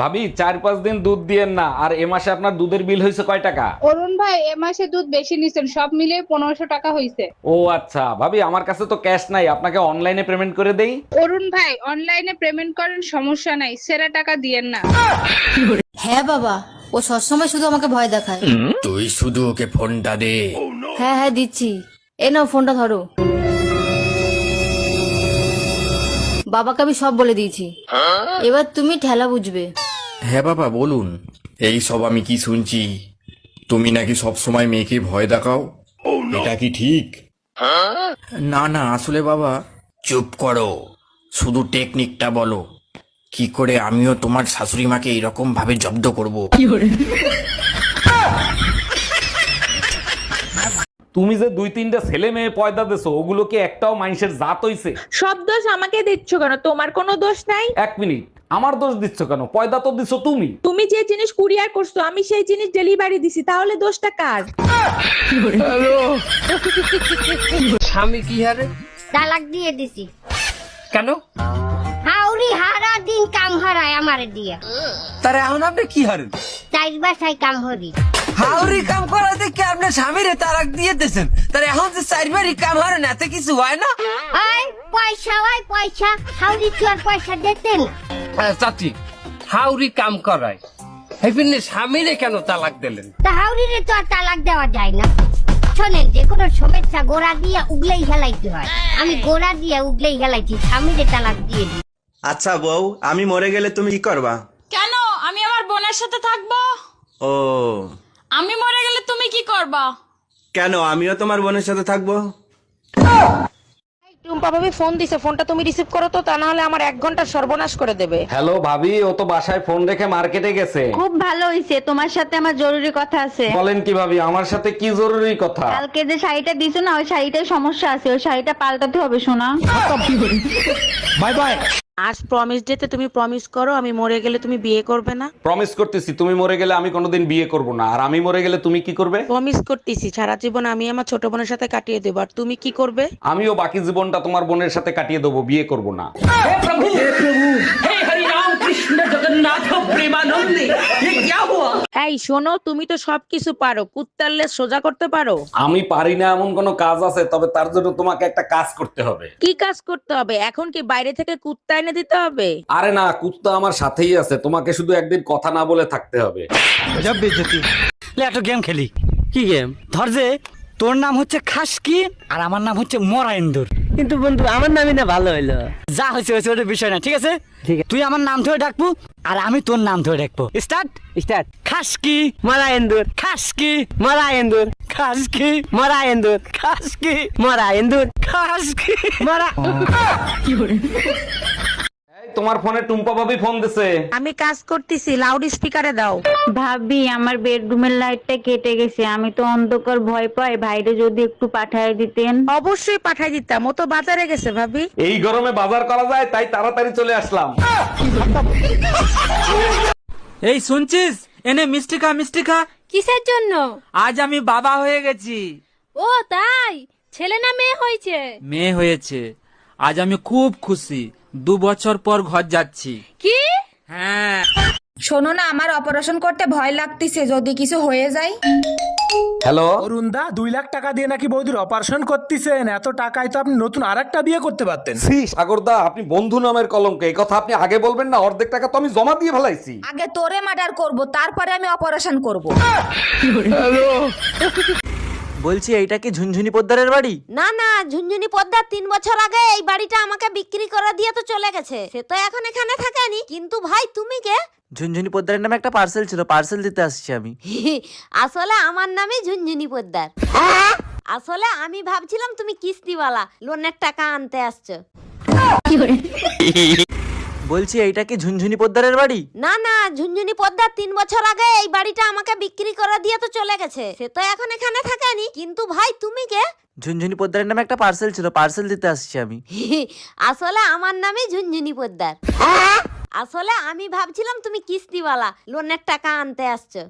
ভাবি 4-5 দিন দুধ দিয়েন না, আর এ মাসে আপনার দুধের বিল হয়েছে কয় টাকা? অরুণ ভাই এ মাসে দুধ বেশি নিছেন, সব মিলিয়ে 1500 টাকা হইছে। ও আচ্ছা ভাবি, আমার কাছে তো ক্যাশ নাই, আপনাকে অনলাইনে পেমেন্ট করে দেই। অরুণ ভাই অনলাইনে পেমেন্ট করেন, সমস্যা নাই, সেরা টাকা দিয়েন না। হ্যাঁ বাবা, ও সবসময় শুধু আমাকে ভয় দেখায়। তুই শুধু ওকে ফোনটা দে। হ্যাঁ হ্যাঁ দিচ্ছি, এ নাও ফোনটা ধরো। বাবাকে আমি সব বলে দিয়েছি, এবার তুমি ঠেলা বুঝবে। হ্যাঁ বাবা বলুন। এই সব আমি কি শুনছি? তুমি নাকি সব সময় মেয়েকে ভয় দেখাও, এটা কি ঠিক? না না, আসলে বাবা। চুপ করো, শুধু টেকনিকটা বলো, কি করে আমিও তোমার শাশুড়ি মাকে এরকম ভাবে জব্দ করব। তুমি যে 2-3টা ছেলে মেয়ে পয়দা দেছো, ওগুলো কি একটাও মানুষের জাত হইছে? সব দোষ আমাকে দিচ্ছ কেন? তোমার কোনো দোষ নাই। 1 মিনিট, আমার দোষ দিচ্ছ কেন? পয়দা তো দিছো তুমি। তুমি যে জিনিস কুরিয়ার করছো আমি সেই জিনিস ডেলিভারি দিছি, তাহলে দোষটা কার? স্বামী কি হারে? তালাক দিয়ে দিছি। কেন? হাউরি হারা দিন কাম হারায় আমারে দিয়া। তার এখন আপনি কি হারেন? চাইর বাসায় কাম হরি। হাউরি কাম করা দেখে আপনার স্বামীরে তালাক দিয়ে দিয়েছেন, তার এখন যে চারবারই কাম হারেন এতে কিছু হয় না? ওই পয়সা, ওই পয়সা, হাউরি তো আর পয়সা দিতেন। চাচি, হাউরি কাম করায় হেপিনে স্বামীরে কেন তালাক দিলেন? তা হাউরিরে তো আর তালাক দেওয়া যায় না। শোনেন, যে কোনো শুভেচ্ছা গোড়া দিয়ে উগলেই হেলাইতে হয়। আমি গোড়া দিয়ে উগলেই হেলাইছি, স্বামীরে তালাক দিয়ে দিই। আচ্ছা বউ, আমি মরে গেলে তুমি কি করবা? কেন? আমি আমার বোনের সাথে থাকবো। ও, আমি মরে গেলে তুমি কি করবা? কেন আমিও তোমার বোনের সাথে থাকবো? টুম্পা ভাবি ফোন দিছে, ফোনটা তুমি রিসিভ করো তো, তা না হলে আমার 1 ঘন্টা সর্বনাশ করে দেবে। হ্যালো ভাবি, ও তো বাসায় ফোন রেখে মার্কেটে গেছে। খুব ভালো হইছে, তোমার সাথে আমার জরুরি কথা আছে। বলেন কি ভাবি, আমার সাথে কি জরুরি কথা? কালকে যে শাড়িটা দিছো না, ওই শাড়িটায় সমস্যা আছে, ওই শাড়িটা পাল্টাতে হবে সোনা। Bye bye. আজ প্রমিস ডেতে তুমি প্রমিস করো আমি মরে গেলে তুমি বিয়ে করবে না। প্রমিস করতেছি, তুমি মরে গেলে আমি কোনোদিন বিয়ে করব না, আর আমি মরে গেলে তুমি কি করবে? প্রমিস করতেছি সারা জীবন আমি আমার ছোট বোনের সাথে কাটিয়ে দেবো, আর তুমি কি করবে? আমিও বাকি জীবনটা তোমার বোনের সাথে কাটিয়ে দেবো, বিয়ে করব না। এই শোনো, তুমি তো সবকিছু পারো, কুত্তার লেজ সোজা করতে পারো। আমি পারি না এমন কোনো কাজ আছে? তবে তার জন্য তোমাকে একটা কাজ করতে হবে। কি কাজ করতে হবে? এখন কি বাইরে থেকে কুত্তা এনে দিতে হবে? আরে না, কুত্তা আমার সাথেই আছে, তোমাকে শুধু একদিন কথা না বলে থাকতে হবে। একটা গেম খেলি। কি গেম? ধর যে তোর নাম হচ্ছে খাসকি আর আমার নাম হচ্ছে মরা ইন্দুর। কিন্তু বন্ধু আমার নামই না ভালো হইলো। যা হয়েছে হয়েছে, ওটা বিষয় না, ঠিক আছে? তুই আমার নাম ধরে ডাকবো আর আমি তোর নাম ধরে ডাকবো। Start start. খাসকি মারা এন্দুর, খাসকি মারা এন্দুর, খাসকি মারা এন্দুর, খাসকি মারা এন্দুর, খাসকি মারা। এই, তোমার ফোনে টুম্পা ভাবি ফোন দিছে। আমি কাজ করতেছি, লাউড স্পিকারে দাও। ভাবি, আমার বেডরুমের লাইটটা কেটে গেছে, আমি তো অন্ধকার ভয় পাই, ভাইরে যদি একটু পাঠায় দিতেন। অবশ্যই পাঠাই দিতাম, ও তো বাজারে গেছে ভাবি। এই গরমে বাজার করা যায়, তাই তাড়াতাড়ি চলে আসলাম। এই শুনছিস, এনে মিষ্টি খা, মিষ্টি খা। কিসের জন্য? আজ আমি বাবা হয়ে গেছি। ও তাই? ছেলে না মেয়ে হয়েছে? মেয়ে হয়েছে। আজ আমি খুব খুশি, 2 বছর পর ঘর যাচ্ছি। কি? হ্যাঁ। শোনো না, আমার অপারেশন করতে ভয় লাগতেছে, যদি কিছু হয়ে যায়। হ্যালো, অরুণদা 2 লাখ টাকা দিয়ে নাকি বৌদির অপারেশন করতেছেন, এত টাকায় তো আপনি নতুন আরেকটা বিয়ে করতে পারতেন। সাগরদা, আপনি বন্ধু নামের কলঙ্ক, এই কথা আপনি আগে বলবেন না? অর্ধেক টাকা তো আমি জমা দিয়ে ফেলাইছি। আগে তোরে মার্ডার করব, তারপরে আমি অপারেশন করব। বলছি এইটা কি ঝুনঝুনি পোদ্দারের বাড়ি? না না, ঝুনঝুনি পদ্মার 3 বছর আগে এই বাড়িটা আমাকে বিক্রি করে দিয়ে তো চলে গেছে। সে তো এখন এখানে থাকেনি। কিন্তু ভাই তুমি কে? ঝুনঝুনি পোদ্দারের নামে একটা পার্সেল ছিল, পার্সেল দিতে আসছি আমি। আসলে আমার নামই ঝুনঝুনি পোদ্দার। আসলে আমি ভাবছিলাম তুমি কিস্তিওয়ালা, লোনের টাকা আনতে আসছো। বলছি এইটা কি ঝুনঝুনি পোদ্দারের বাড়ি? না না, ঝুনঝুনি পদ্মার 3 বছর আগে এই বাড়িটা আমাকে বিক্রি করে দিয়ে তো চলে গেছে। সে তো এখন এখানে থাকেনি। কিন্তু ভাই তুমি কে? ঝুনঝুনি পোদ্দারের নামে একটা পার্সেল ছিল, পার্সেল দিতে আসছি আমি। আসলে আমার নামই ঝুনঝুনি পোদ্দার। আসলে আমি ভাবছিলাম তুমি কিস্তিওয়ালা, লোনের টাকা আনতে আসছো।